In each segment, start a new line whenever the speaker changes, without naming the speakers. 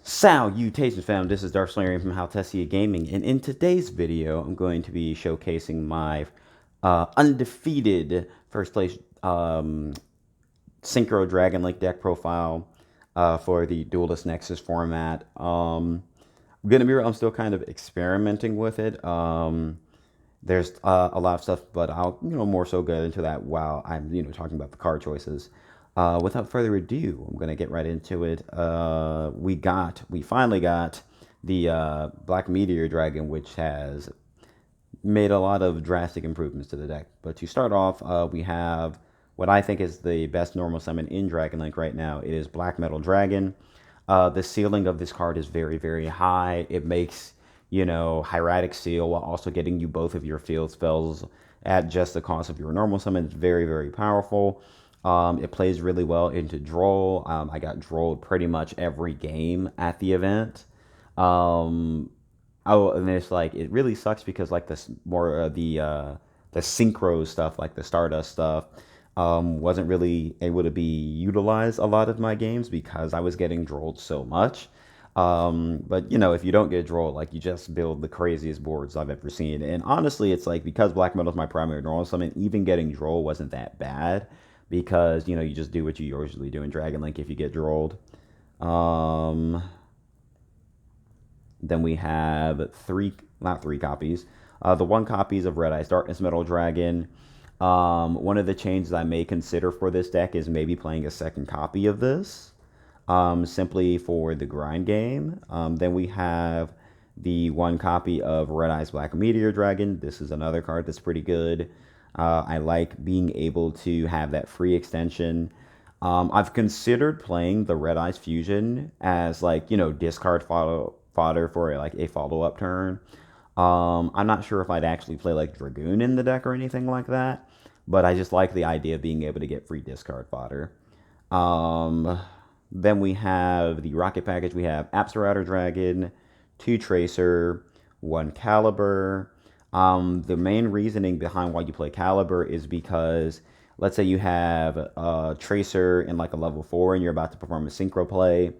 Salutations fam, this is Arim from Haltessiagaming, and in today's video I'm going to be showcasing my undefeated first place Synchro Dragon Link deck profile for the Duelist Nexus format. I'm gonna be real, I'm still kind of experimenting with it. There's a lot of stuff, but I'll more so get into that while I'm talking about the card choices. Without further ado, I'm gonna get right into it. We finally got the Black Meteor Dragon, which has made a lot of drastic improvements to the deck. But to start off, we have what I think is the best normal summon in Dragon Link right now. It is Black Metal Dragon. The ceiling of this card is very, very high. It makes, Hieratic Seal while also getting you both of your field spells at just the cost of your normal summon. It's very, very powerful. It plays really well into Droll. I got Drolled pretty much every game at the event. Oh, and it's like it really sucks because like this more the synchro stuff, like the Stardust stuff, wasn't really able to be utilized a lot of my games because I was getting Drolled so much. But if you don't get Drolled, like you just build the craziest boards I've ever seen. And honestly, it's like because Black Metal is my primary normal summon, even getting Droll wasn't that bad because you just do what you usually do in Dragon Link if you get Drolled. Then we have not three copies, the one copies of Red Eyes Darkness Metal Dragon. One of the changes I may consider for this deck is maybe playing a second copy of this, simply for the grind game. Then we have the one copy of Red Eyes Black Meteor Dragon. This is another card that's pretty good. I like being able to have that free extension. I've considered playing the Red Eyes Fusion as like, discard fodder for like a follow-up turn. I'm not sure if I'd actually play like Dragoon in the deck or anything like that, but I just like the idea of being able to get free discard fodder. Then we have the Rocket Package. We have Apsarautor Dragon, 2 Tracer, 1 Caliber. The main reasoning behind why you play Caliber is because let's say you have a Tracer in like a level 4 and you're about to perform a Synchro play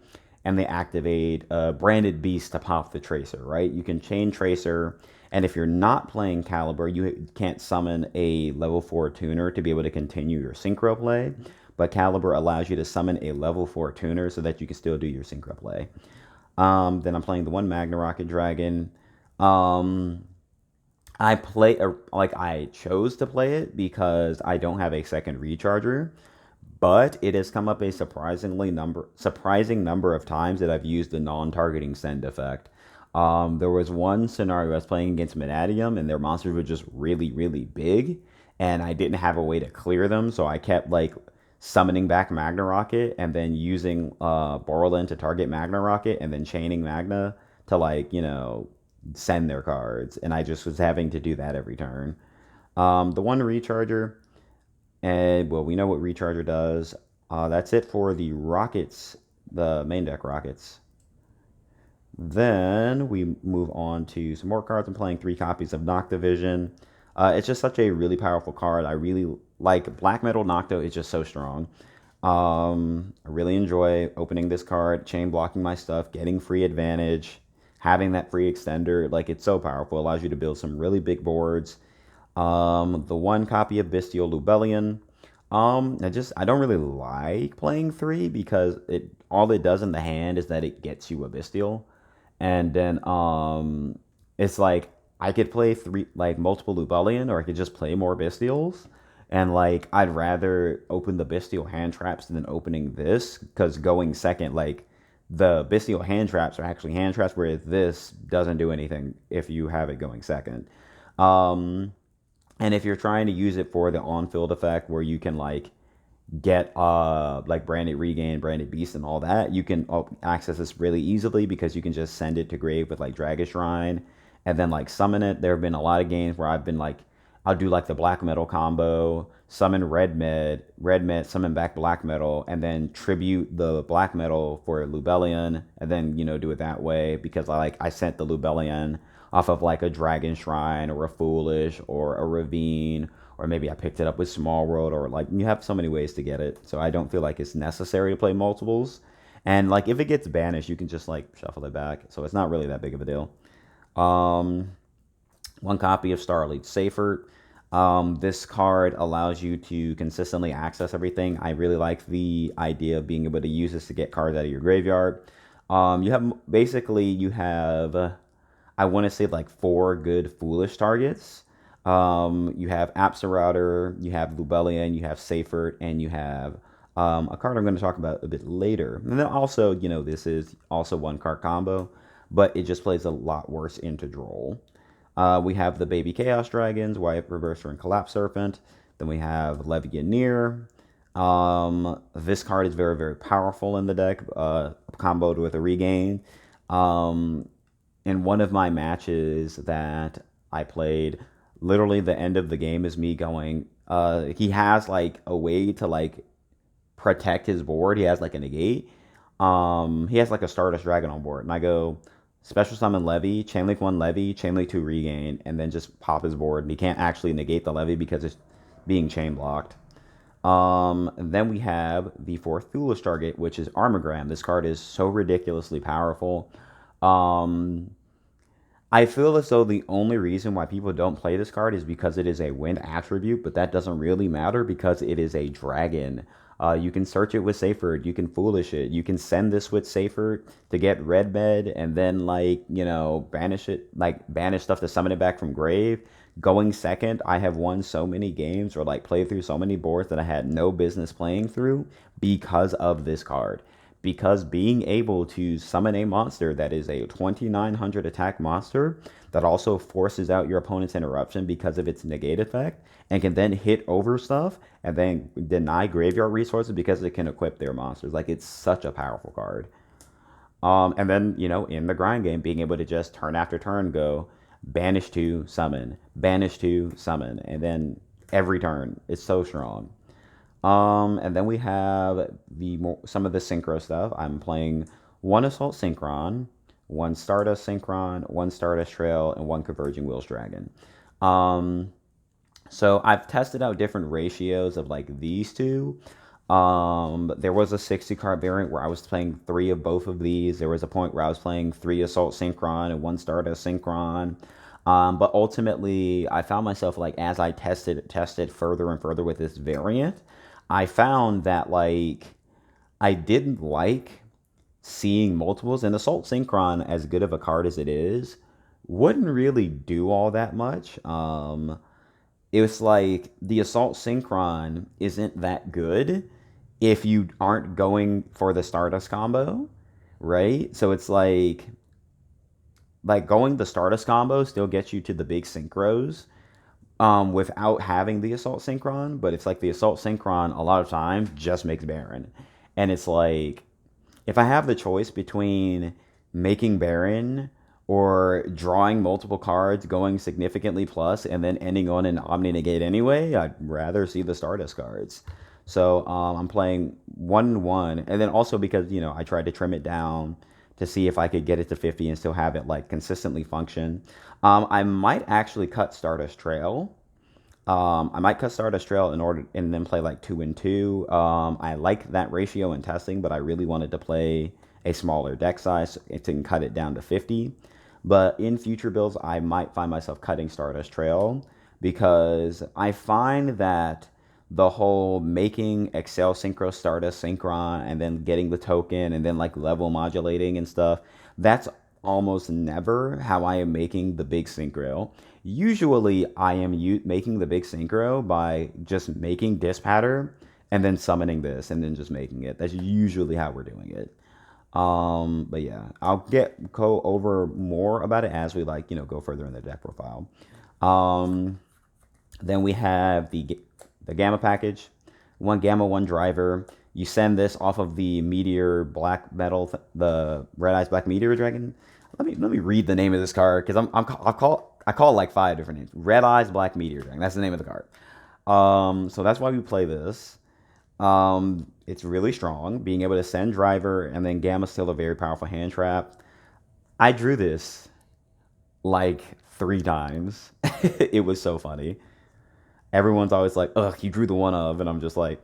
and they activate a Branded Beast to pop the Tracer, right? You can chain Tracer, and if you're not playing Caliber, you can't summon a level 4 tuner to be able to continue your Synchro play, but Caliber allows you to summon a level 4 tuner so that you can still do your Synchro play. Then I'm playing the 1 Magna Rocket Dragon. I chose to play it because I don't have a second recharger, but it has come up a surprising number of times that I've used the non-targeting send effect. There was one scenario I was playing against Manadium, and their monsters were just really, really big, and I didn't have a way to clear them, so I kept like summoning back Magna Rocket and then using Borland to target Magna Rocket and then chaining Magna to like send their cards, and I just was having to do that every turn. The 1 recharger. And, well, we know what Recharger does. That's it for the Rockets, the main deck Rockets. Then we move on to some more cards. I'm playing 3 copies of Noctovision. It's just such a really powerful card. I really like Black Metal Nocto. It's just so strong. I really enjoy opening this card, chain blocking my stuff, getting free advantage, having that free extender. Like, it's so powerful. It allows you to build some really big boards. The 1 copy of Bestial Lubellion. I don't really like playing 3 because all it does in the hand is that it gets you a Bestial. And then it's like I could play 3 like multiple Lubellion, or I could just play more Bestials. And like I'd rather open the Bestial hand traps than opening this, because going second, like the Bestial hand traps are actually hand traps, whereas this doesn't do anything if you have it going second. And if you're trying to use it for the on-field effect where you can like get like Branded Regain, Branded Beast and all that, you can access this really easily because you can just send it to grave with like Dragon Shrine and then like summon it. There have been a lot of games where I've been like, I'll do like the Black Metal combo, summon red med, summon back Black Metal, and then tribute the Black Metal for Lubellion, and then do it that way because I sent the Lubellion off of like a Dragon Shrine or a Foolish or a Ravine, or maybe I picked it up with Small World, or like you have so many ways to get it. So I don't feel like it's necessary to play multiples. And like if it gets banished, you can just like shuffle it back. So it's not really that big of a deal. Um, one copy of Starlight Safer. This card allows you to consistently access everything. I really like the idea of being able to use this to get cards out of your graveyard. You have basically you have I want to say like four good foolish targets. You have Router, you have Lubellian, you have Seyfert, and you have a card I'm going to talk about a bit later. And then also, this is also one card combo, but it just plays a lot worse into Droll. We have the Baby Chaos Dragons, White Reverser, and Collapse Serpent. Then we have Legionnaire. This card is very, very powerful in the deck, comboed with a Regain. In one of my matches that I played, literally the end of the game is me going, he has like a way to like protect his board. He has like a negate. He has like a Stardust Dragon on board. And I go, special summon Levy, Chainlink 1 Levy, Chainlink 2 Regain, and then just pop his board. And he can't actually negate the Levy because it's being chain blocked. And then we have the fourth foolish target, which is Armogram. This card is so ridiculously powerful. I feel as though the only reason why people don't play this card is because it is a wind attribute, but that doesn't really matter because it is a dragon. You can search it with Seyfert, you can foolish it, you can send this with Seyfert to get red bed, and then banish it, like banish stuff to summon it back from grave. Going second, I have won so many games or like played through so many boards that I had no business playing through because of this card. Because being able to summon a monster that is a 2900 attack monster that also forces out your opponent's interruption because of its negate effect and can then hit over stuff and then deny graveyard resources because it can equip their monsters. Like, it's such a powerful card. And then, in the grind game, being able to just turn after turn go, banish to summon, banish to summon, and then every turn. It's so strong. And then we have some of the Synchro stuff. I'm playing one Assault Synchron, one Stardust Synchron, one Stardust Trail, and one Converging Wheels Dragon. So I've tested out different ratios of like these two. There was a 60 card variant where I was playing 3 of both of these. There was a point where I was playing 3 Assault Synchron and 1 Stardust Synchron. But ultimately, I found myself like as I tested further and further with this variant, I found that like I didn't like seeing multiples. And Assault Synchron, as good of a card as it is, wouldn't really do all that much. It was like the Assault Synchron isn't that good if you aren't going for the Stardust combo, right? So it's like going the Stardust combo still gets you to the big synchros without having the Assault Synchron, but it's like the Assault Synchron a lot of times just makes Baron. And it's like, if I have the choice between making Baron or drawing multiple cards, going significantly plus, and then ending on an Omni Negate anyway, I'd rather see the Stardust cards. So I'm playing 1-1, and then also because, I tried to trim it down to see if I could get it to 50 and still have it like consistently function. I might actually cut Stardust Trail. I might cut Stardust Trail and then play like 2-2. I like that ratio in testing, but I really wanted to play a smaller deck size to cut it down to 50. But in future builds, I might find myself cutting Stardust Trail because I find that the whole making Excel Synchro Stardust Synchron and then getting the token and then like level modulating and stuff, that's almost never how I am making the big Synchro. Usually I am making the big Synchro by just making Dispatter and then summoning this and then just making it. That's usually how we're doing it. But yeah, I'll go over more about it as we go further in the deck profile. Then we have the Gamma package, 1 Gamma, 1 Driver. You send this off of the Meteor Black Metal, the Red Eyes Black Meteor Dragon. Let me read the name of this card because I call it like 5 different names. Red Eyes Black Meteor Dragon. That's the name of the card. So that's why we play this. It's really strong. Being able to send Driver and then Gamma's still a very powerful hand trap. I drew this like 3 times. It was so funny. Everyone's always like, ugh, you drew the one of, and I'm just like,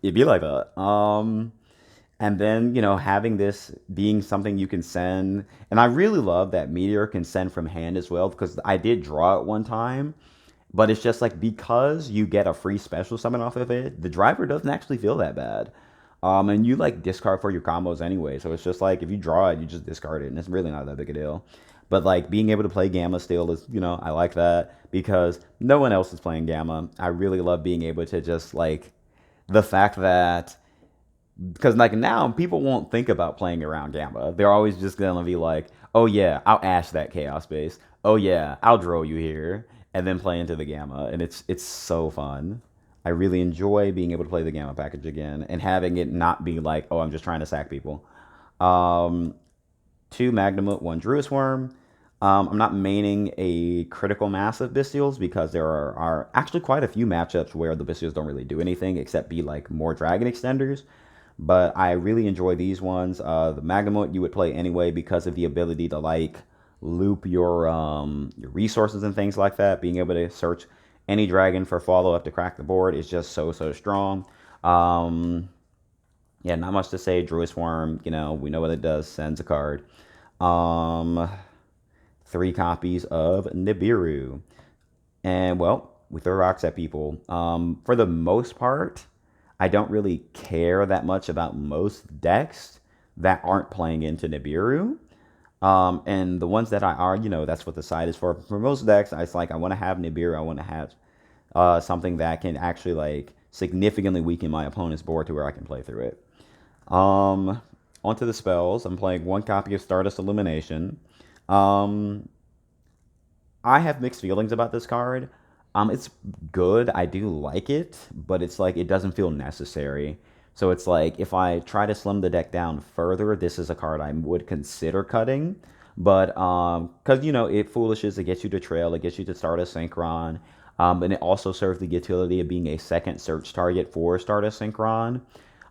it'd be like that. And then, having this being something you can send. And I really love that Meteor can send from hand as well, because I did draw it one time. But it's just like, because you get a free special summon off of it, the driver doesn't actually feel that bad. And you like discard for your combos anyway. So it's just like, if you draw it, you just discard it. And it's really not that big a deal. But like being able to play Gamma still is, I like that because no one else is playing Gamma. I really love being able to just like the fact that, because like now people won't think about playing around Gamma. They're always just gonna be like, oh yeah, I'll ash that Chaos base. Oh yeah, I'll draw you here, and then play into the Gamma, and it's so fun. I really enjoy being able to play the Gamma package again and having it not be like, oh, I'm just trying to sack people. Um, Two Magnamut, one Druid Worm. I'm not maining a critical mass of Bestials because there are actually quite a few matchups where the Bestials don't really do anything except be like more Dragon Extenders. But I really enjoy these ones. The Magnamut you would play anyway because of the ability to like loop your resources and things like that. Being able to search any dragon for follow up to crack the board is just so strong. Um, yeah, not much to say. Druid Swarm, we know what it does. Sends a card. Um, Three copies of Nibiru. And well, we throw rocks at people. For the most part, I don't really care that much about most decks that aren't playing into Nibiru. And the ones that I are, that's what the side is for. For most decks, it's like I want to have Nibiru. I want to have something that can actually like significantly weaken my opponent's board to where I can play through it. Um, Onto the spells. I'm playing one copy of Stardust Illumination. Um, I have mixed feelings about this card. It's good. I do like it, but it's like it doesn't feel necessary. So it's like if I try to slim the deck down further, this is a card I would consider cutting. But because it foolishes, it gets you to trail, it gets you to start a synchron, and it also serves the utility of being a second search target for Stardust Synchron.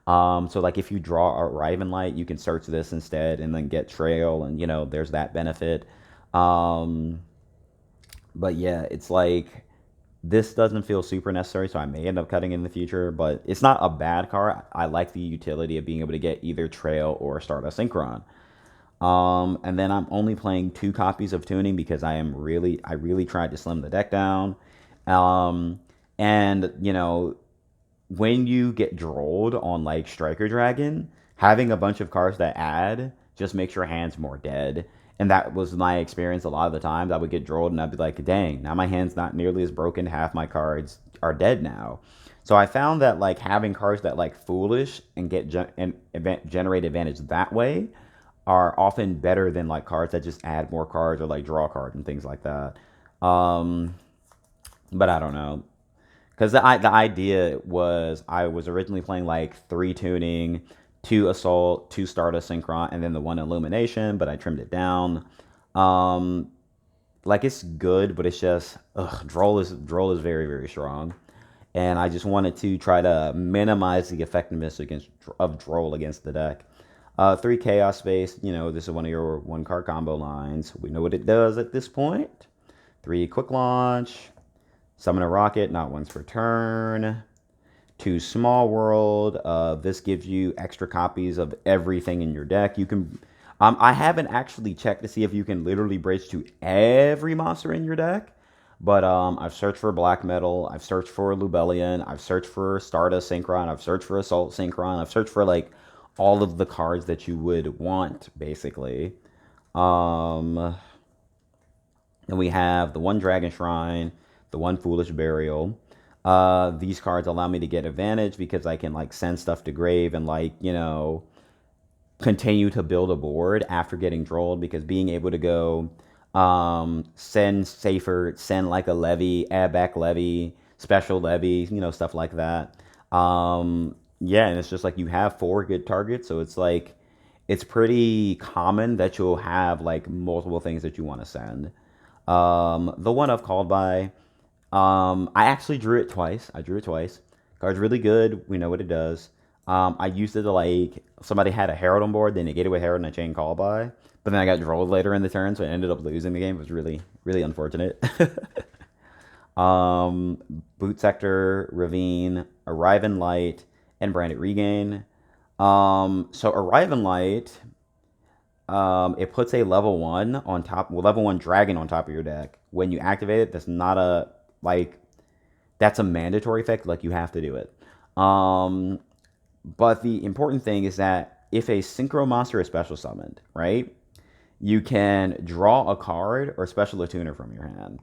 So like if you draw a Riven Light, you can search this instead and then get trail, and there's that benefit. Um, but yeah, it's like this doesn't feel super necessary, so I may end up cutting in the future, but it's not a bad card. I like the utility of being able to get either Trail or start a Synchron. And then I'm only playing two copies of Tuning because I really tried to slim the deck down. Um, and when you get drolled on like Striker Dragon, having a bunch of cards that add just makes your hands more dead. And that was my experience a lot of the times. I would get drolled and I'd be like, dang, now my hand's not nearly as broken. Half my cards are dead now. So I found that like having cards that like Foolish and generate advantage that way are often better than like cards that just add more cards or like draw cards and things like that. Um, but I don't know. Because the idea was I was originally playing like three tuning, two assault, two stardust synchron, and then the one illumination, but I trimmed it down. Um, like it's good, but it's just droll is very strong, and I just wanted to try to minimize the effectiveness of droll against the deck. Three chaos space. This is one of your one card combo lines. We know what it does at this point. Three quick launch. Summon a rocket, not once per turn. Two small world. This gives you extra copies of everything in your deck. You can. I haven't actually checked to see if you can literally bridge to every monster in your deck, but I've searched for black metal. I've searched for Lubellion. I've searched for Stardust Synchron. I've searched for Assault Synchron. I've searched for like all of the cards that you would want, basically. Um, then we have the one Dragon Shrine, the one Foolish Burial. These cards allow me to get advantage because I can like send stuff to grave and like continue to build a board after getting drolled, because being able to go send safer, send like a levy, add back levy, special levy, stuff like that. Yeah, and it's just like you have four good targets, so it's like it's pretty common that you'll have like multiple things that you want to send. The one I've called by, I actually drew it twice. I drew it twice. Card's really good. We know what it does. I used it to like somebody had a Herald on board, then they get it with Herald and a chain call by. But then I got drolled later in the turn, so I ended up losing the game. It was really unfortunate. Boot Sector, Ravine, Arrive in Light, and Branded Regain. So Arriving Light, it puts a level one on top, well, level one dragon on top of your deck. When you activate it, that's not a like that's a mandatory effect. Like you have to do it. Um, but the important thing is that if a synchro monster is special summoned, right, you can draw a card or special a tuner from your hand,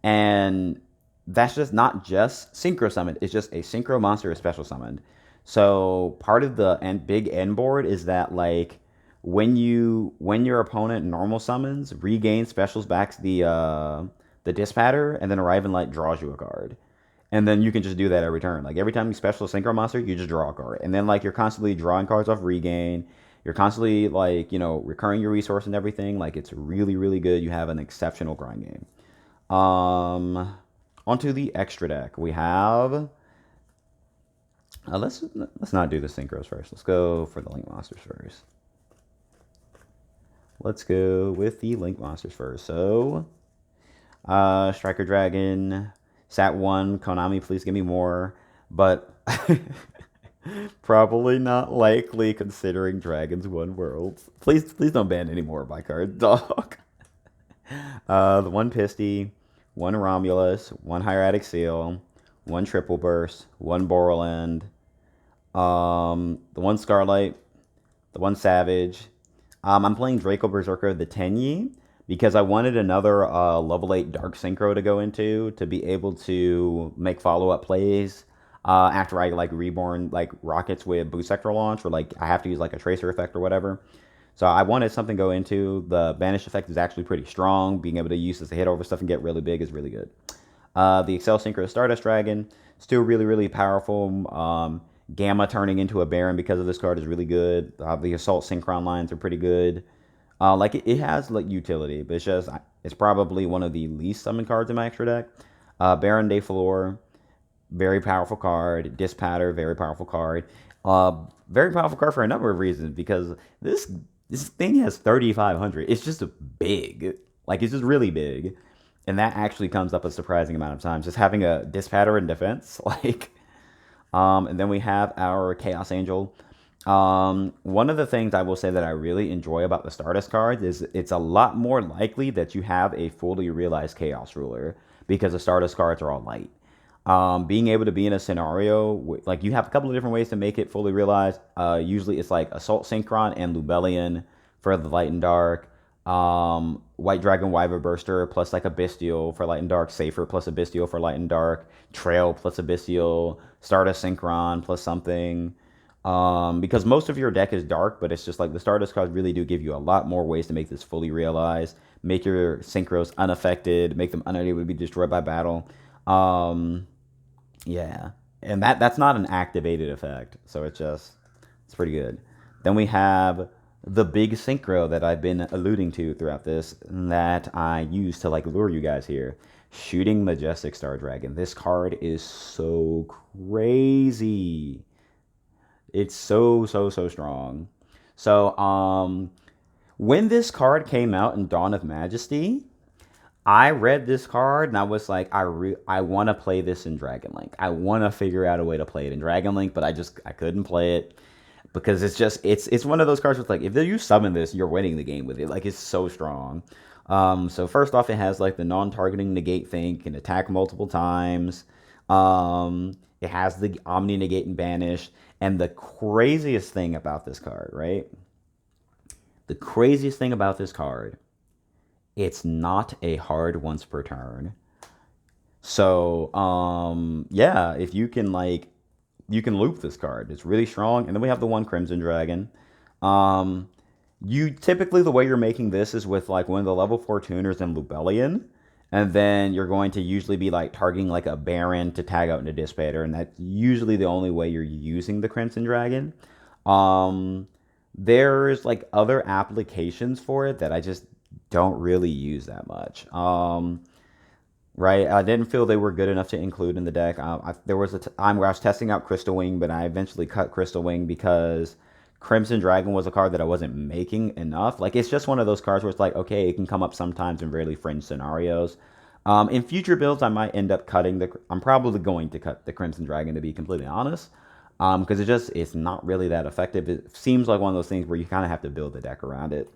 and that's just not just synchro summoned. It's just a synchro monster is special summoned. So part of the big end board is that like when your opponent normal summons, regain specials back the dispatter, and then Arrive and Light draws you a card. And then you can just do that every turn. Like every time you special a synchro monster, you just draw a card. And then like you're constantly drawing cards off regain. You're constantly like, recurring your resource and everything. Like it's really, really good. You have an exceptional grind game. Onto the extra deck. We have let's not do the synchros first. Let's go for the link monsters first. Let's go with the link monsters first. So, Striker Dragon, Sat 1, Konami, please give me more. But probably not likely considering Dragons won Worlds. Please don't ban any more of my cards, dog. The one Pisty, one Romulus, one Hieratic Seal, one Triple Burst, one Borland, the one Scarlight, the one Savage. I'm playing Draco Berserker the Tenyi because I wanted another level 8 Dark Synchro to go into to be able to make follow-up plays after I like reborn like rockets with boost sector launch, or like I have to use like a tracer effect or whatever. So I wanted something to go into. The banish effect is actually pretty strong. Being able to use this to hit over stuff and get really big is really good. The Excel Synchro Stardust Dragon, still really, really powerful. Gamma turning into a Baron because of this card is really good. The Assault Synchron lines are pretty good. Like it has like utility, but it's probably one of the least summoned cards in my extra deck. Baron de Flor, very powerful card. Dispatter, very powerful card. Very powerful card for a number of reasons because this thing has 3,500. It's just big. Like it's just really big. And that actually comes up a surprising amount of times. Just having a Dispatter in defense, and then we have our Chaos Angel. One of the things I will say that I really enjoy about the Stardust cards is it's a lot more likely that you have a fully realized Chaos Ruler because the Stardust cards are all light. Being able to be in a scenario, like you have a couple of different ways to make it fully realized. Usually it's like Assault Synchron and Lubellion for the light and dark. White Dragon Wyver Burster plus like a Bestial for light and dark. Safer plus a Bestial for light and dark. Trail plus a Bestial. Stardust Synchron plus something. Because most of your deck is dark, but it's just like the Stardust cards really do give you a lot more ways to make this fully realized. Make your Synchros unaffected. Make them unable to be destroyed by battle. Yeah. And that's not an activated effect. So it's pretty good. Then we have the big synchro that I've been alluding to throughout this that I use to like lure you guys here. Shooting Majestic Star Dragon. This card is so crazy. It's so strong. So when this card came out in Dawn of Majesty, I read this card and I was like, I want to play this in Dragon Link. I want to figure out a way to play it in Dragon Link, but I couldn't play it because it's one of those cards where it's like if you summon this, you're winning the game with it. Like it's so strong. So first off, it has like the non-targeting negate thing, can attack multiple times. It has the Omni negate and banish. And the craziest thing about this card, right? The craziest thing about this card, it's not a hard once per turn. So, yeah, if you can you can loop this card. It's really strong. And then we have the one Crimson Dragon. You typically, the way you're making this is with like one of the level 4 tuners and Lubellion. And then you're going to usually be like targeting like a Baron to tag out into Dispater. And that's usually the only way you're using the Crimson Dragon. There's like other applications for it that I just don't really use that much. Right? I didn't feel they were good enough to include in the deck. There was a time where I was testing out Crystal Wing, but I eventually cut Crystal Wing because Crimson Dragon was a card that I wasn't making enough. Like, it's just one of those cards where it's like, okay, it can come up sometimes in really fringe scenarios. In future builds, I might end up I'm probably going to cut the Crimson Dragon, to be completely honest. because it's not really that effective. It seems like one of those things where you kind of have to build the deck around it.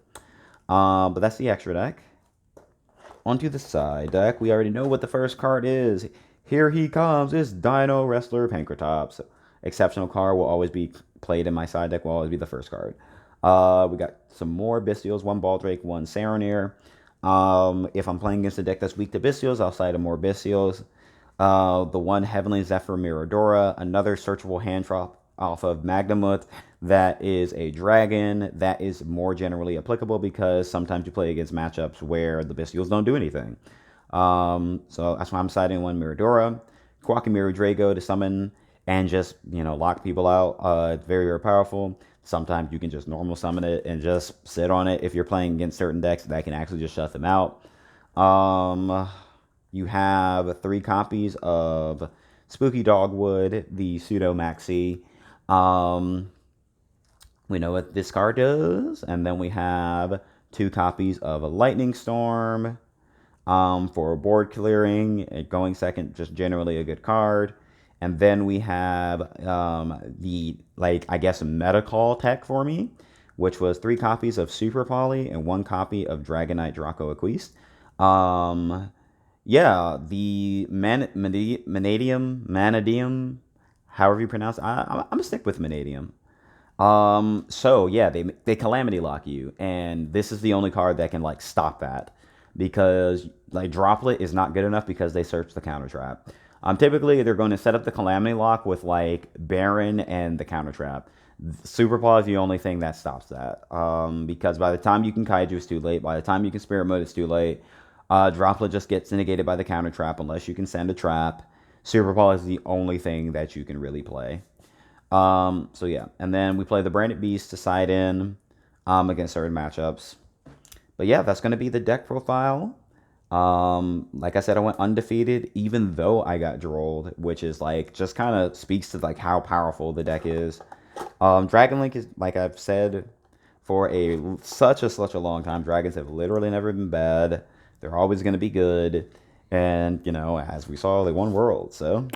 But that's the extra deck. Onto the side deck. We already know what the first card is. Here he comes. It's Dino Wrestler Pankratops. Exceptional card will always be played in my side deck. Will always be the first card. We got some more Bystials. One Baldrake, one Saronir. If I'm playing against a deck that's weak to Bystials, I'll side more Bystials. The one Heavenly Zephyr Miradora. Another searchable hand drop off of Magnemouth. That is a dragon. That is more generally applicable because sometimes you play against matchups where the Bystials don't do anything. So that's why I'm siding one Miradora. Quackamiru Drago to summon and just, lock people out. It's very, very powerful. Sometimes you can just normal summon it and just sit on it if you're playing against certain decks that can actually just shut them out. You have 3 copies of Spooky Dogwood, the Pseudo Maxi. We know what this card does. And then we have 2 copies of a Lightning Storm for board clearing. Going second, just generally a good card. And then we have the, meta call tech for me, which was 3 copies of Super Poly and 1 copy of Dragonite Draco Equiste. The Manadium, however you pronounce it. I'm going to stick with Manadium. They Calamity Lock you, and this is the only card that can, stop that. Because, Droplet is not good enough because they search the counter trap. Typically, they're going to set up the Calamity Lock with, Baron and the counter trap. Super Paw is the only thing that stops that. Because by the time you can Kaiju, it's too late. By the time you can Spirit Mode, it's too late. Droplet just gets negated by the counter trap unless you can send a trap. Super Paw is the only thing that you can really play. And then we play the Branded Beast to side in against certain matchups. But yeah, that's going to be the deck profile. Like I said, I went undefeated, even though I got drolled, which is just kind of speaks to how powerful the deck is. Dragon Link is, like I've said, for such a long time. Dragons have literally never been bad. They're always going to be good. And, as we saw, they won Worlds. So,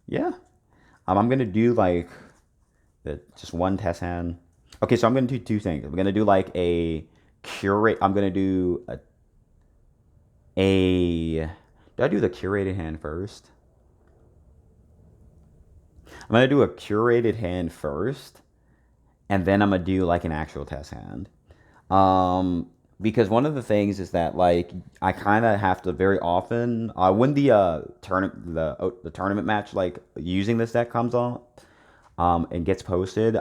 yeah. I'm going to do, just one test hand. Okay, so I'm going to do 2 things. I'm going to do, a curate. I'm going to do do I do the curated hand first? I'm going to do a curated hand first. And then I'm going to do, an actual test hand. Because one of the things is that I kind of have to very often when the tournament match using this deck comes on and gets posted,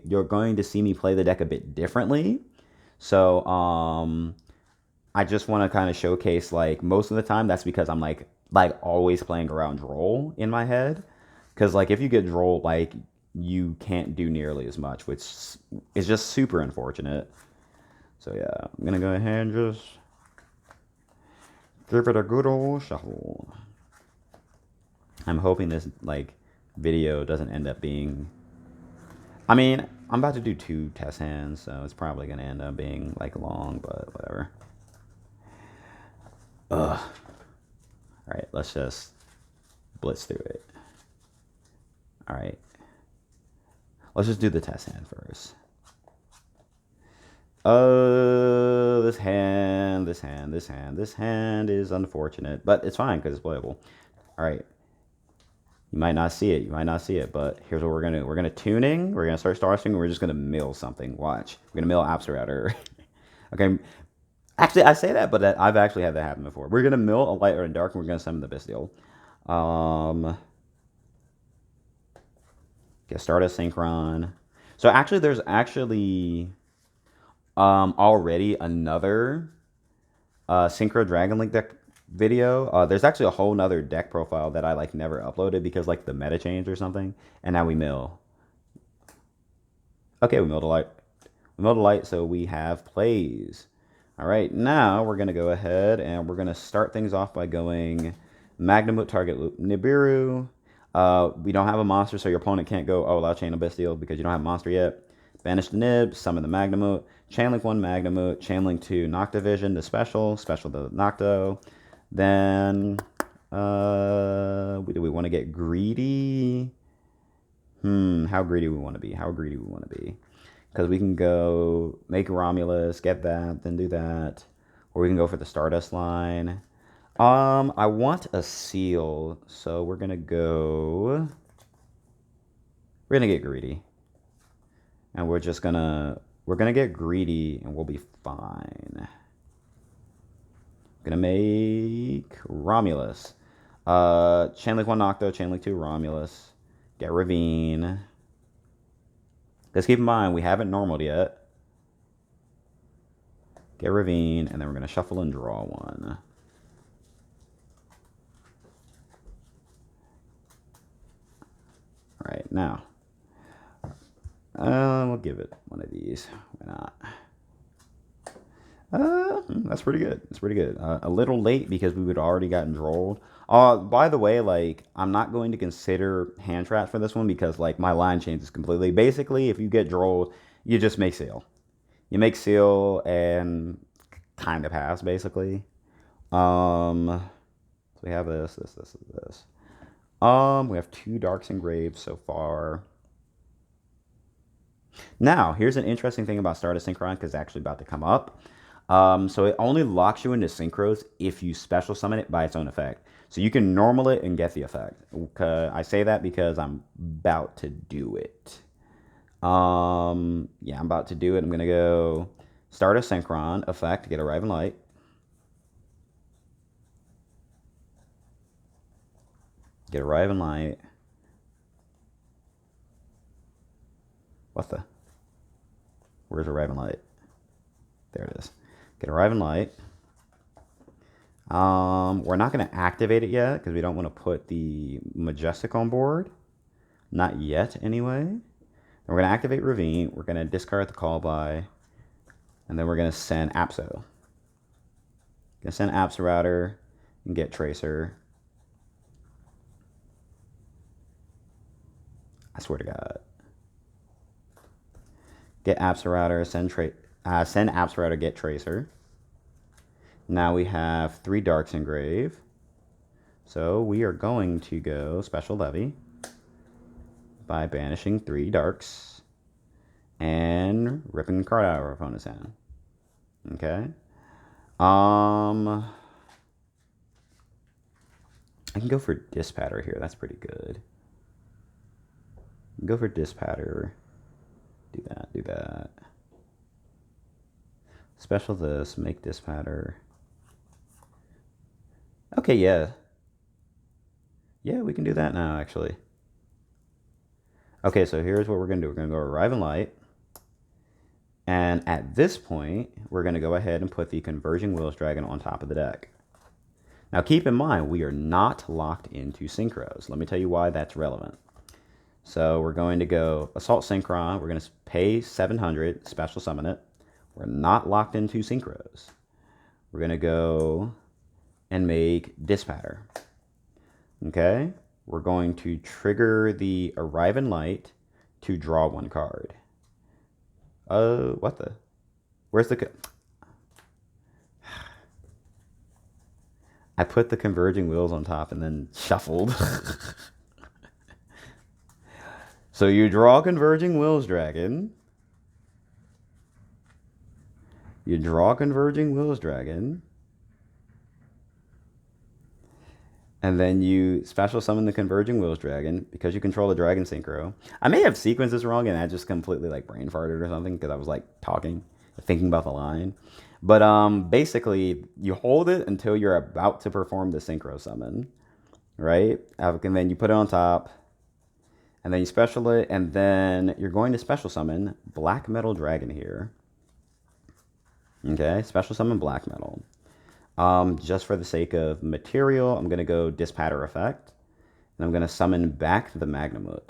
you're going to see me play the deck a bit differently. So I just want to kind of showcase most of the time that's because I'm always playing around droll in my head, because if you get droll you can't do nearly as much, which is just super unfortunate. So yeah, I'm going to go ahead and just give it a good old shuffle. I'm hoping this, video doesn't end up being... I mean, I'm about to do 2 test hands, so it's probably going to end up being, long, but whatever. Alright, let's just blitz through it. Alright. Let's just do the test hand first. This hand is unfortunate, but it's fine because it's playable. All right. You might not see it, but here's what we're going to do. We're going to tuning. We're going to start Star Swing. We're just going to mill something. Watch. We're going to mill Absarautor. Okay. Actually, I say that, but I've actually had that happen before. We're going to mill a light or a dark, and we're going to summon the Bystial. Get started Synchron. So actually, there's already another Synchro Dragon Link deck video. There's actually a whole nother deck profile that I never uploaded because the meta changed or something, and now we mill. Okay, we milled a light. So we have plays. All right, now we're gonna go ahead and we're gonna start things off by going Magnemute target loop Nibiru. We don't have a monster, so your opponent can't go, oh, allow Chain of Bestial because you don't have a monster yet. Banish the Nib, summon the Magnemute, Chainlink 1 Magnemute, Chainlink 2 Noctovision to special the Nocto. Then, do we want to get greedy? How greedy we want to be. How greedy we want to be. Because we can go make Romulus, get that, then do that. Or we can go for the Stardust line. I want a seal, so we're gonna go. We're gonna get greedy, and we're gonna get greedy, and we'll be fine. Gonna make Romulus. Chain Link 1 Nocto, Chain Link 2 Romulus. Get Ravine. Just keep in mind, we haven't normaled yet. Get Ravine, and then we're gonna shuffle and draw one. All right, now. We'll give it one of these. Why not? That's pretty good. That's pretty good. A little late because we would already gotten drolled. By the way, like, I'm not going to consider hand traps for this one because, like, my line changes completely. Basically, if you get drolled, you just make seal. You make seal and kind of pass, basically. So we have this. We have 2 Darks Engraved so far. Now, here's an interesting thing about Stardust Synchron because it's actually about to come up. So it only locks you into Synchros if you special summon it by its own effect. So you can normal it and get the effect. I say that because I'm about to do it. Yeah, I'm about to do it. I'm going to go Stardust Synchron, effect, get Arrive in Light. Get Arrive in Light. What the? Where's Arrive in Light? There it is. Get Arrive in Light. We're not going to activate it yet because we don't want to put the Majestic on board. Not yet, anyway. Then we're going to activate Ravine. We're going to discard the call by. And then we're going to send Apso. Going to send Apso and get Tracer. I swear to God. Get Apso, send Apso, get Tracer. Now we have 3 Darks Engrave. So we are going to go Special Levy by banishing 3 Darks and ripping the card out of our opponent's hand. Okay. I can go for Dispatter here. That's pretty good. Go for Dispatter. Do that. Special this, make Dispatter. Okay, yeah. Yeah, we can do that now, actually. Okay, so here's what we're going to do. We're going to go Arrive in Light. And at this point, we're going to go ahead and put the Converging Wills Dragon on top of the deck. Now, keep in mind, we are not locked into Synchros. Let me tell you why that's relevant. So we're going to go Assault Synchron. We're going to pay 700, special summon it. We're not locked into Synchros. We're going to go and make Dispatter. Okay? We're going to trigger the Arrive in Light to draw 1 card. What the? Where's the... I put the Converging Wheels on top and then shuffled. So you draw Converging Wills Dragon. You draw Converging Wills Dragon. And then you special summon the Converging Wills Dragon because you control the Dragon Synchro. I may have sequenced this wrong and I just completely like brain farted or something because I was like talking, thinking about the line. But basically, you hold it until you're about to perform the Synchro summon, right? And then you put it on top. And then you special it, and then you're going to special summon Black Metal Dragon here. Okay, special summon Black Metal. Just for the sake of material, I'm going to go Dispatter effect. And I'm going to summon back the Magnamut.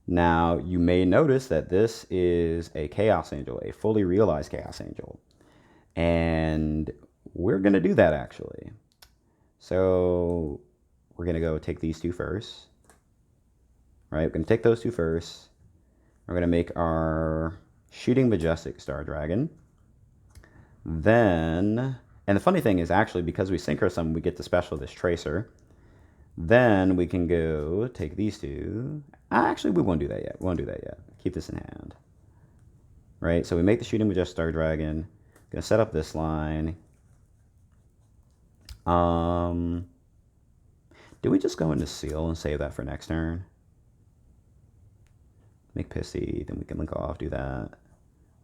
Now, you may notice that this is a Chaos Angel, a fully realized Chaos Angel. And we're going to do that, actually. So, we're going to go take these 2 first. Right, we're going to take those 2 first. We're going to make our Shooting Majestic Star Dragon. Then, and the funny thing is actually because we Synchro Summon, we get to special this Tracer. Then we can go take these two. Actually, we won't do that yet. We won't do that yet. Keep this in hand. Right, so we make the shooting with just Star Dragon. Gonna set up this line. Do we just go into Seal and save that for next turn? Make Pissy, then we can link off, do that.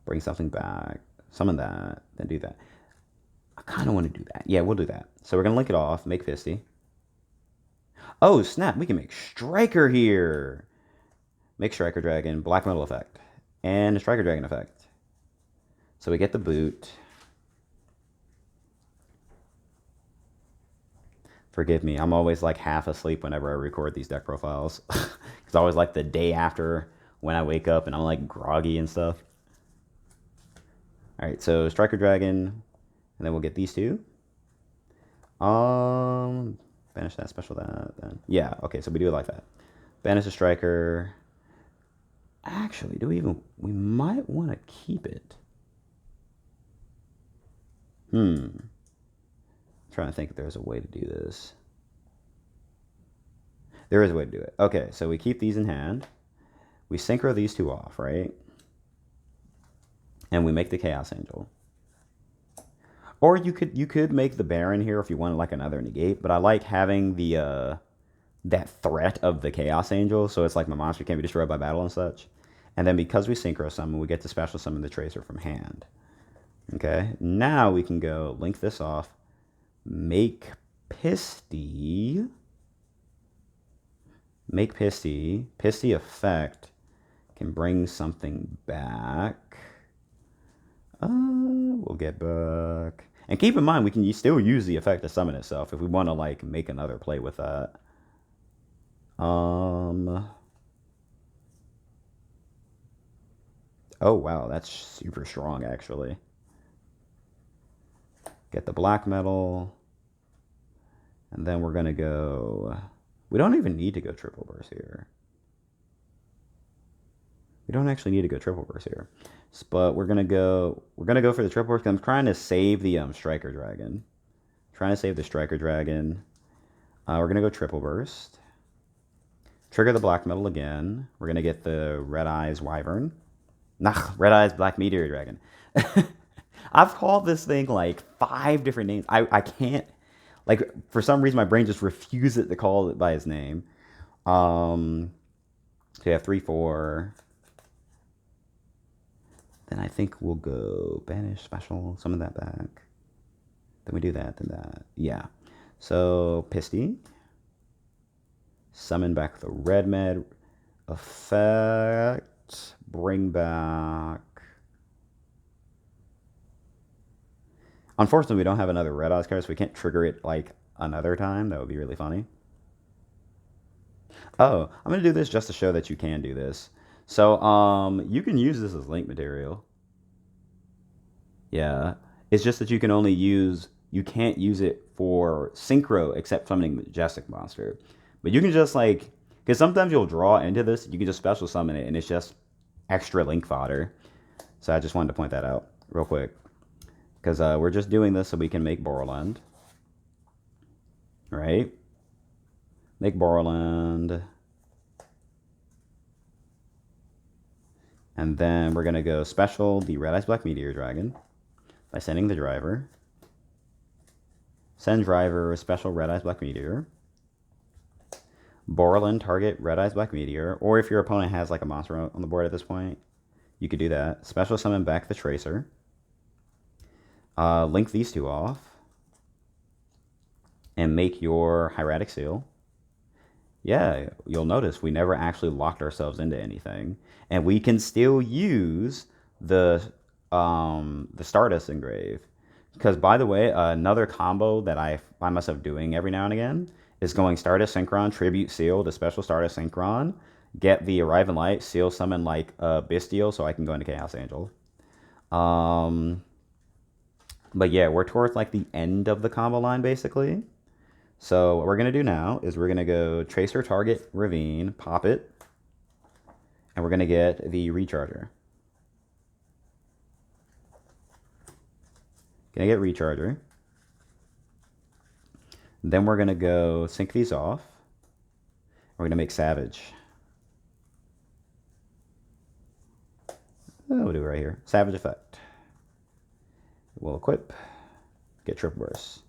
Bring something back, summon that, then do that. I kind of want to do that. Yeah, we'll do that. So we're gonna link it off, make Pissy. Oh, snap, we can make Striker here. Make Striker Dragon, Black Metal effect, and a Striker Dragon effect. So we get the boot. Forgive me, I'm always like half asleep whenever I record these deck profiles. It's always like the day after when I wake up and I'm like groggy and stuff. Alright, so Striker Dragon, and then we'll get these two. Banish that, special that, then. Yeah, okay, so we do it like that. Banish the Striker. Actually, we might want to keep it. I'm trying to think if there's a way to do this. There is a way to do it. Okay, so we keep these in hand. We synchro these two off, right? And we make the Chaos Angel. Or you could make the Baron here if you wanted like another negate, but I like having the that threat of the Chaos Angel, so it's like my monster can't be destroyed by battle and such. And then because we synchro summon, we get to special summon the Tracer from hand. Okay, now we can go link this off, make Pisty, Pisty effect can bring something back. We'll get back. And keep in mind, we can still use the effect to summon itself if we want to like make another play with that. Oh wow, that's super strong actually. Get the black metal. And then we're gonna go. We don't even need to go triple burst here. We don't actually need to go triple burst here. But we're gonna go for the triple burst. I'm trying to save the Striker Dragon. Trying to save the Striker Dragon. We're gonna go triple burst. Trigger the black metal again. We're gonna get the Red Eyes Wyvern. Nah, Red Eyes Black Meteor Dragon. I've called this thing like 5 different names. I can't, like, for some reason my brain just refuses to call it by his name. So you have 3, 4. Then I think we'll go banish special, summon that back. Then we do that, then that. Yeah. So Pisty. Summon back the red med effect. Bring back. Unfortunately, we don't have another Red Eyes card, so we can't trigger it like another time. That would be really funny. Oh, I'm going to do this just to show that you can do this. So, you can use this as link material. Yeah. It's just that you can only use, you can't use it for Synchro except summoning Majestic Monster. But you can just like, because sometimes you'll draw into this, you can just special summon it, and it's just extra link fodder. So I just wanted to point that out real quick. Because we're just doing this so we can make Borland. Right? Make Borland. And then we're going to go special the Red Eyes Black Meteor Dragon by sending the driver. Send driver special Red Eyes Black Meteor. Borland target Red Eyes Black Meteor. Or if your opponent has like a monster on the board at this point, you could do that. Special summon back the Tracer. Link these two off. And make your Hieratic Seal. Yeah, you'll notice we never actually locked ourselves into anything. And we can still use the Stardust Engrave. Because, by the way, another combo that I find myself doing every now and again is going Stardust Synchron, Tribute Seal to special Stardust Synchron, get the Arrive in Light, Seal Summon like Bestial so I can go into Chaos Angel. But yeah, we're towards like the end of the combo line basically. So what we're going to do now is we're going to go Tracer Target Ravine, pop it, and we're going to get the Recharger. Going to get Recharger. Then we're going to go sync these off. We're going to make Savage. We'll do it right here. Savage effect. We'll equip. Get Triple Burst.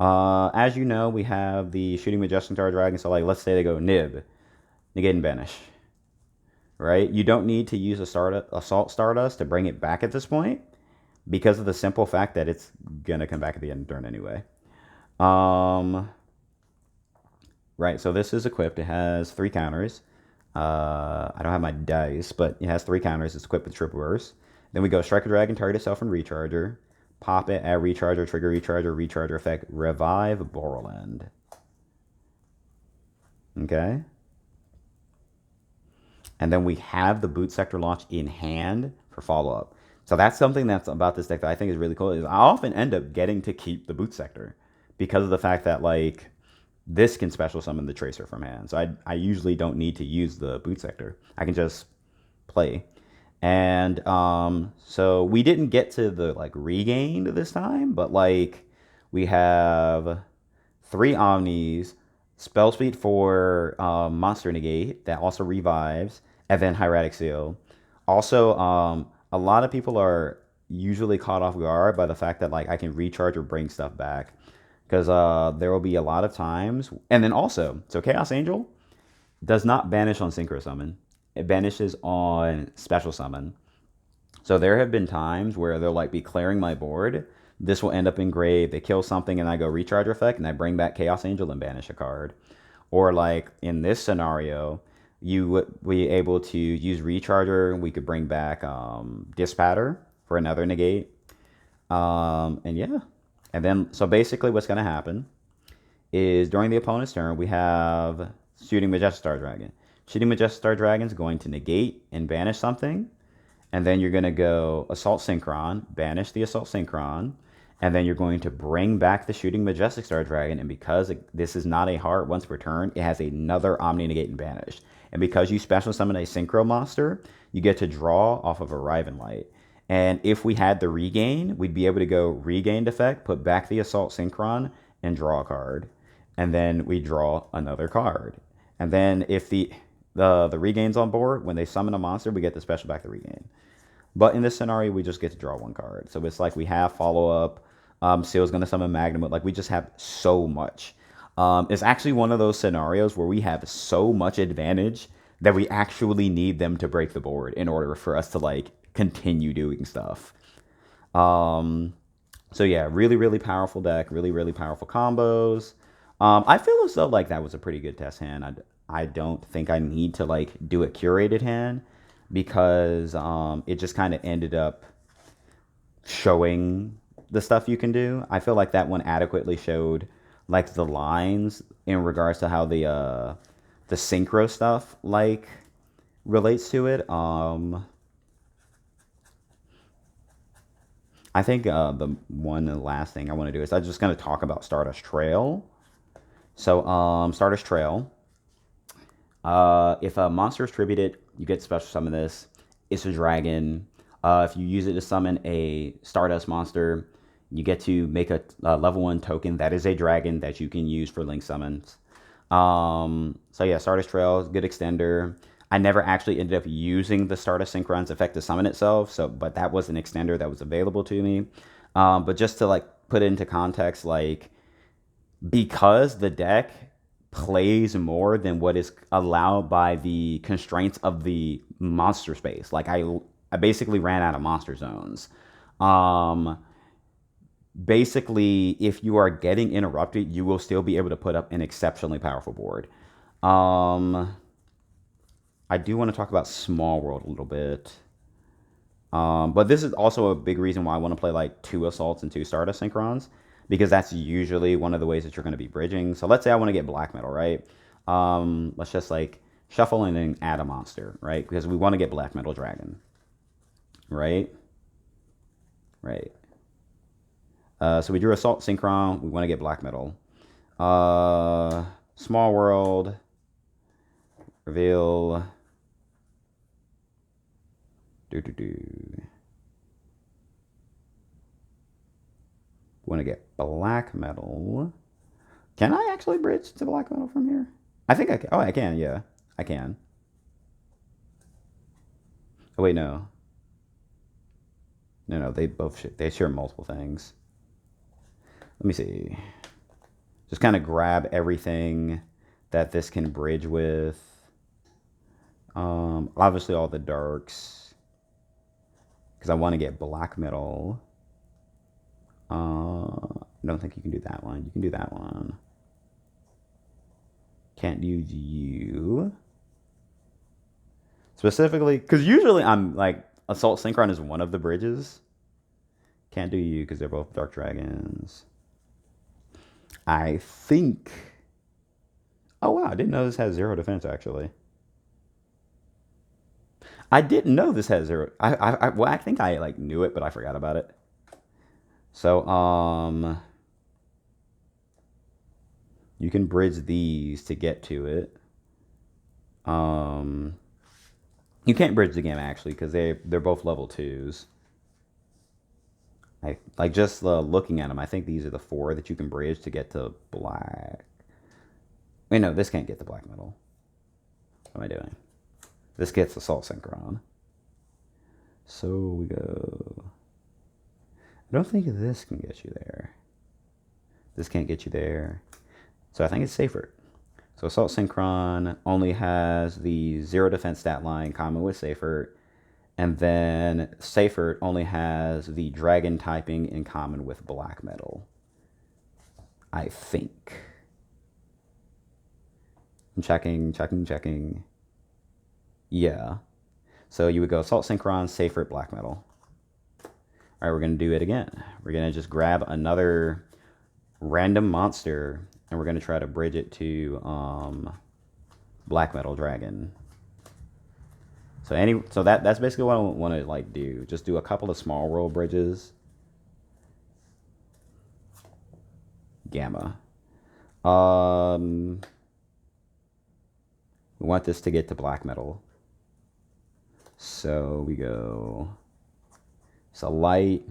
As you know, we have the Shooting Majestic Star Dragon. So, like, let's say they go Nib, negate and banish. Right? You don't need to use Assault Stardust to bring it back at this point because of the simple fact that it's going to come back at the end of the turn anyway. Right, so this is equipped. It has 3 counters. I don't have my dice, but it has 3 counters. It's equipped with Triple Burst. Then we go Strike a Dragon, target itself, and Recharger. Pop it, add Recharger, trigger Recharger, Recharger effect, Revive Borland. Okay. And then we have the Boot Sector launch in hand for follow-up. So that's something that's about this deck that I think is really cool. Is I often end up getting to keep the Boot Sector because of the fact that, like, this can special summon the Tracer from hand. So I usually don't need to use the Boot Sector. I can just play. And so we didn't get to the, like, regained this time, but, like, we have 3 Omnis, Spell Speed for Monster Negate that also revives, and then Hieratic Seal. Also, a lot of people are usually caught off guard by the fact that, like, I can recharge or bring stuff back. Because there will be a lot of times. And then also, so Chaos Angel does not banish on Synchro Summon. It banishes on Special Summon. So there have been times where they'll, like, be clearing my board. This will end up engraved. They kill something and I go Recharge effect and I bring back Chaos Angel and banish a card. Or, like, in this scenario, you would be able to use Recharger. We could bring back Dispatter for another negate. And yeah. And then, so basically what's going to happen is during the opponent's turn, we have Shooting Majestic Star Dragon. Shooting Majestic Star Dragon is going to negate and banish something. And then you're going to go Assault Synchron, banish the Assault Synchron. And then you're going to bring back the Shooting Majestic Star Dragon. And because this is not a heart once per turn, it has another Omni negate and banish. And because you special summon a Synchro monster, you get to draw off of a Riven Light. And if we had the regain, we'd be able to go regained effect, put back the Assault Synchron, and draw a card. And then we draw another card. And then if the regain's on board, when they summon a monster, we get the special back the regain. But in this scenario, we just get to draw 1 card. So it's like we have follow-up. Seal's going to summon Magnum. Like, we just have so much. It's actually one of those scenarios where we have so much advantage that we actually need them to break the board in order for us to, like, continue doing stuff. So yeah, really, really powerful deck, really, really powerful combos. I feel as though, like, that was a pretty good test hand. I don't think I need to, like, do a curated hand because it just kind of ended up showing the stuff you can do. I feel like that one adequately showed, like, the lines in regards to how the synchro stuff, like, relates to it. I think the last thing I want to do is I'm just going to talk about Stardust Trail. So, Stardust Trail. If a monster is tributed, you get special summon this. It's a dragon. If you use it to summon a Stardust monster, you get to make a level 1 token that is a dragon that you can use for link summons. So yeah, Stardust Trail is a good extender. I never actually ended up using the Stardust Synchron's effect to summon itself, but that was an extender that was available to me. But just to, like, put it into context, like, because the deck plays more than what is allowed by the constraints of the monster space. Like, I basically ran out of monster zones. Basically, if you are getting interrupted, you will still be able to put up an exceptionally powerful board. I do want to talk about Small World a little bit. But this is also a big reason why I want to play, like, 2 Assaults and 2 Stardust Synchrons, because that's usually one of the ways that you're going to be bridging. So let's say I want to get Black Metal, right? Let's just, like, shuffle and then add a monster, right? Because we want to get Black Metal Dragon, right? Right. So we drew Assault Synchron. We want to get Black Metal. Small World. Reveal. Want to get Black Metal. Can I actually bridge to Black Metal from here? I think I can. Oh, I can. Yeah, I can. Oh wait, no, no. They share multiple things. Let me see. Just kind of grab everything that this can bridge with. Obviously all the darks because I want to get black metal. I don't think you can do that one. You can do that one. Can't use you. Specifically, because usually I'm like, Assault Synchron is one of the bridges. Can't do you because they're both Dark Dragons. I think. Oh wow, I didn't know this has 0 defense actually. I didn't know this has 0. Well, I think I like knew it, but I forgot about it. So you can bridge these to get to it. You can't bridge the game actually because they're both level 2s. I like just looking at them. I think these are the 4 that you can bridge to get to black. Wait, no, this can't get to black metal. What am I doing? This gets Assault Synchron. So we go. I don't think this can get you there. This can't get you there. So I think it's safer. So Assault Synchron only has the 0 defense stat line common with Safer. And then Safer only has the dragon typing in common with black metal. I think. I'm checking. Yeah. So you would go Assault Synchron, Safer, black metal. All right, we're going to do it again. We're going to just grab another random monster, and we're going to try to bridge it to black metal dragon. So that's basically what I want to like do. Just do a couple of small world bridges. Gamma. We want this to get to black metal. So we go. It's a light.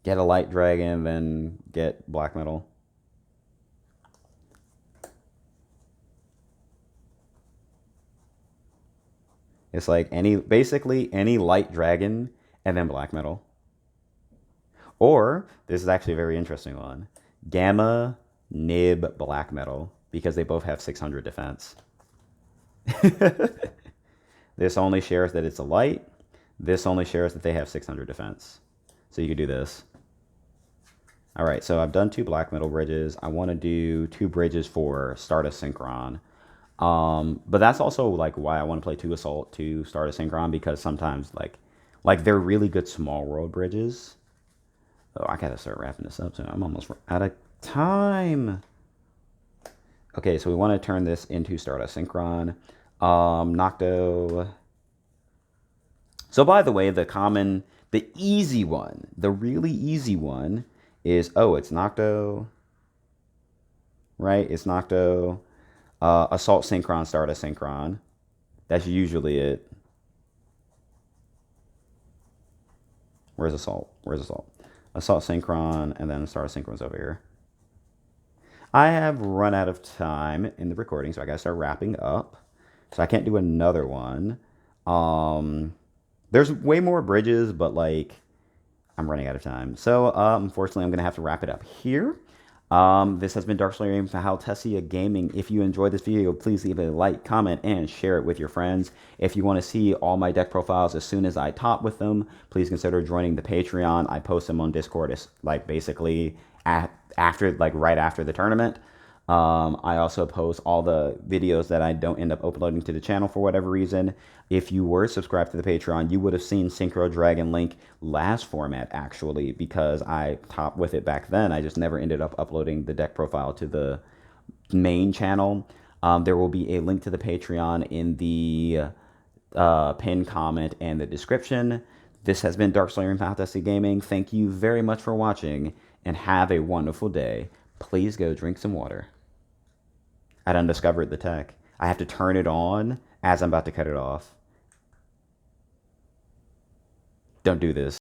Get a light dragon, then get black metal. It's like basically any light dragon and then black metal. Or, this is actually a very interesting one. Gamma, Nib, black metal. Because they both have 600 defense. This only shares that it's a light. This only shares that they have 600 defense. So you could do this. All right, so I've done 2 black metal bridges. I want to do 2 bridges for Stardust Synchron. But that's also like why I want to play 2 Assault to start a Synchron, because sometimes like they're really good small world bridges. Oh, I gotta start wrapping this up, so I'm almost out of time. Okay, so we want to turn this into Stardust Synchron. Nocto. So by the way, the easy one, the really easy one is, it's Nocto, right? It's Nocto. Assault Synchron, Stardust Synchron. That's usually it. Where's Assault? Assault Synchron, and then Stardust Synchron's over here. I have run out of time in the recording, so I gotta start wrapping up. So I can't do another one. There's way more bridges, but like I'm running out of time. So unfortunately, I'm gonna have to wrap it up here. This has been Arim for Haltessiagaming. If you enjoyed this video, please leave a like, comment, and share it with your friends. If you want to see all my deck profiles as soon as I top with them, please consider joining the Patreon. I post them on Discord, like basically right after the tournament. I also post all the videos that I don't end up uploading to the channel for whatever reason. If you were subscribed to the Patreon, you would have seen Synchro Dragon Link last format, actually, because I topped with it back then. I just never ended up uploading the deck profile to the main channel. There will be a link to the Patreon in the pinned comment and the description. This has been Arim for Haltessiagaming. Thank you very much for watching, and have a wonderful day. Please go drink some water. I done discovered the tech. I have to turn it on as I'm about to cut it off. Don't do this.